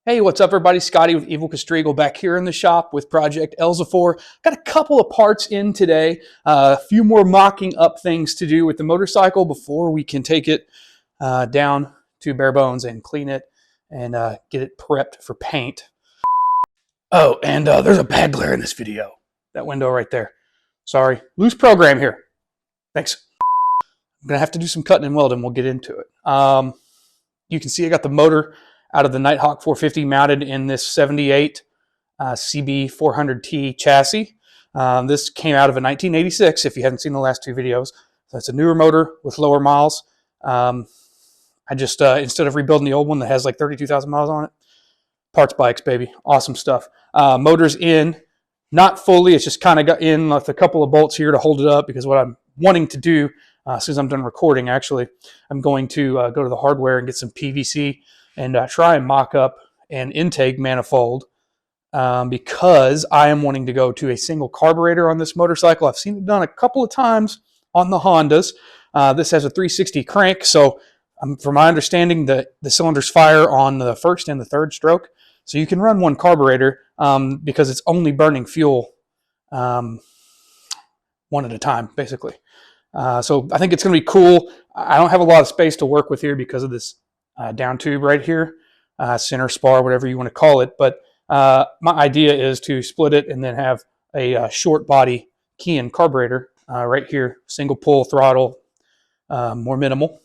Hey, what's up everybody? Scotty with Evil Castrigo back here in the shop with Project Elsifour. Got a couple of parts in today, a few more mocking up things to do with the motorcycle before we can take it down to bare bones and clean it and get it prepped for paint. Oh, and there's a bad glare in this video. That window right there. Sorry, loose program here. Thanks. I'm gonna have to do some cutting and welding. We'll get into it. You can see I got the motor out of the Nighthawk 450 mounted in this 78 CB400T chassis. This came out of a 1986, if you haven't seen the last two videos. So it's a newer motor with lower miles. I just, instead of rebuilding the old one that has like 32,000 miles on it, parts bikes, baby. Awesome stuff. Motor's in, not fully. It's just kind of got in with a couple of bolts here to hold it up, because what I'm wanting to do, as soon as I'm done recording, actually, I'm going to go to the hardware and get some PVC and try and mock up an intake manifold, because I am wanting to go to a single carburetor on this motorcycle. I've seen it done a couple of times on the Hondas. This has a 360 crank, so from my understanding, the cylinders fire on the first and the third stroke. So you can run one carburetor because it's only burning fuel one at a time, basically. So I think it's going to be cool. I don't have a lot of space to work with here because of this down tube right here, center spar, whatever you want to call it. But my idea is to split it and then have a short body key-in carburetor right here, single pull throttle, more minimal.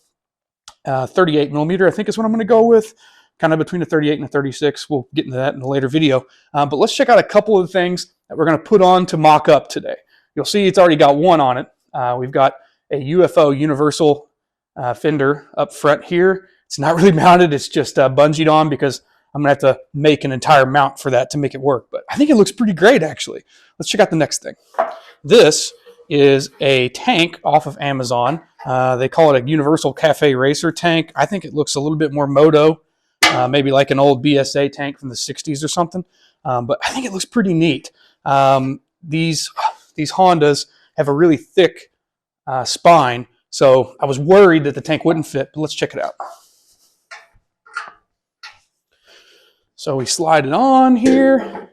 38 millimeter, I think, is what I'm going to go with. Kind of between a 38 and a 36. We'll get into that in a later video. But let's check out a couple of things that we're going to put on to mock up today. You'll see it's already got one on it. We've got a UFO universal fender up front here. It's not really mounted. It's just bungeed on because I'm going to have to make an entire mount for that to make it work. But I think it looks pretty great, actually. Let's check out the next thing. This is a tank off of Amazon. They call it a Universal Cafe Racer tank. I think it looks a little bit more moto, maybe like an old BSA tank from the 60s or something. But I think it looks pretty neat. These Hondas have a really thick spine, so I was worried that the tank wouldn't fit, but let's check it out. So we slide it on here.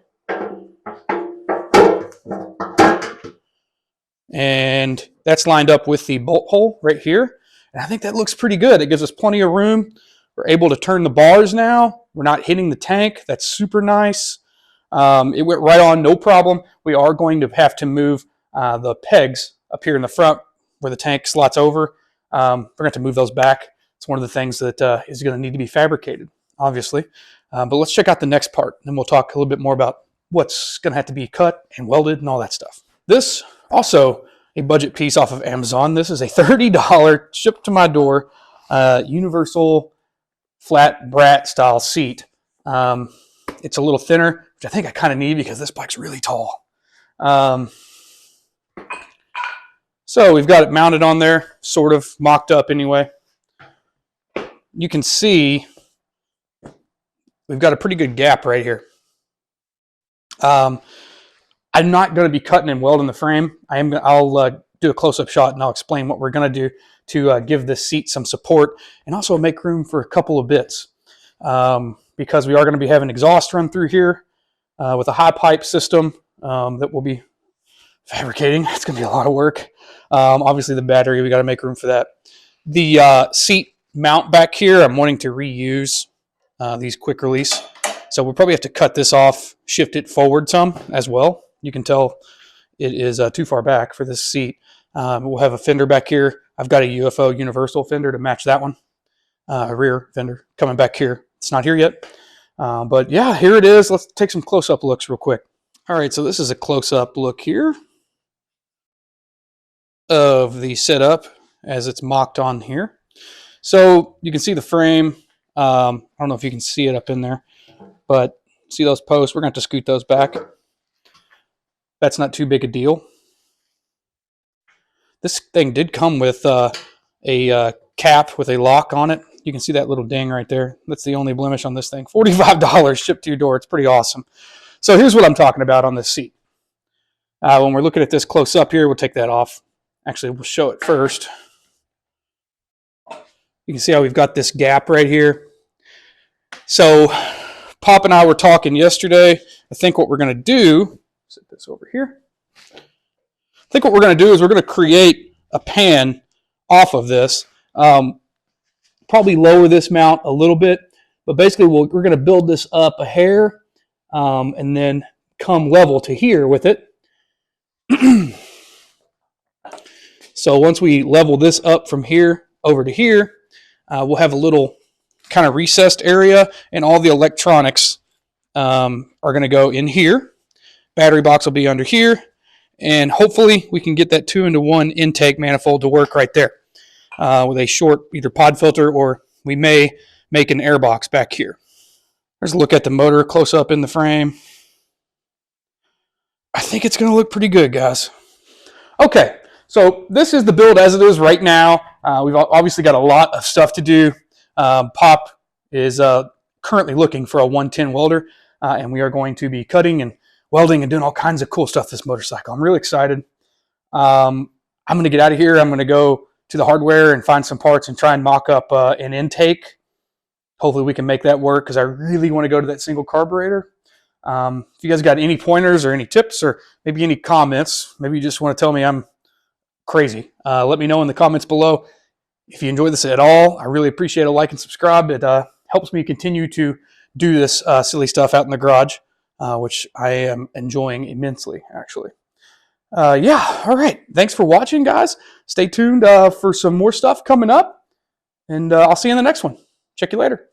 And that's lined up with the bolt hole right here. And I think that looks pretty good. It gives us plenty of room. We're able to turn the bars now. We're not hitting the tank. That's super nice. It went right on, no problem. We are going to have to move the pegs up here in the front where the tank slots over. We're going to have to move those back. It's one of the things that is going to need to be fabricated, obviously. But let's check out the next part, and we'll talk a little bit more about what's going to have to be cut and welded and all that stuff. This, also a budget piece off of Amazon. This is a $30 shipped to my door universal flat brat style seat. It's a little thinner, which I think I kind of need because this bike's really tall. So we've got it mounted on there, sort of mocked up anyway. You can see we've got a pretty good gap right here. I'm not going to be cutting and welding the frame. I'll do a close-up shot and I'll explain what we're going to do to give this seat some support and also make room for a couple of bits. Because we are going to be having exhaust run through here with a high pipe system that we'll be fabricating. It's going to be a lot of work. Obviously the battery, we got to make room for that. The seat mount back here, I'm wanting to reuse these quick release. So we'll probably have to cut this off, shift it forward some as well. You can tell it is too far back for this seat. We'll have a fender back here. I've got a UFO universal fender to match that one. A rear fender coming back here. It's not here yet. But yeah, here it is. Let's take some close-up looks real quick. All right, so this is a close-up look here of the setup as it's mocked on here. So you can see the frame. I don't know if you can see it up in there, but see those posts? We're going to have to scoot those back. That's not too big a deal. This thing did come with a cap with a lock on it. You can see that little ding right there. That's the only blemish on this thing. $45 shipped to your door. It's pretty awesome. So here's what I'm talking about on this seat. When we're looking at this close up here, we'll take that off. Actually, we'll show it first. You can see how we've got this gap right here. So Pop and I were talking yesterday. I think what we're going to do, set this over here. I think what we're going to do is we're going to create a pan off of this. Probably lower this mount a little bit, but basically we're going to build this up a hair and then come level to here with it. So once we level this up from here over to here, we'll have a little kind of recessed area, and all the electronics are going to go in here. Battery box will be under here, and hopefully we can get that 2-in-1 intake manifold to work right there with a short either pod filter, or we may make an air box back here. There's a look at the motor close up in the frame. I think it's going to look pretty good, guys. Okay, so this is the build as it is right now. We've obviously got a lot of stuff to do. Pop is currently looking for a 110 welder, and we are going to be cutting and welding and doing all kinds of cool stuff this motorcycle. I'm really excited. I'm going to get out of here. I'm going to go to the hardware and find some parts and try and mock up an intake. Hopefully we can make that work, because I really want to go to that single carburetor. If you guys got any pointers or any tips or maybe any comments, maybe you just want to tell me I'm crazy, let me know in the comments below. If you enjoy this at all, I really appreciate a like and subscribe. It helps me continue to do this silly stuff out in the garage, which I am enjoying immensely, actually. Yeah, all right. Thanks for watching, guys. Stay tuned for some more stuff coming up, and I'll see you in the next one. Check you later.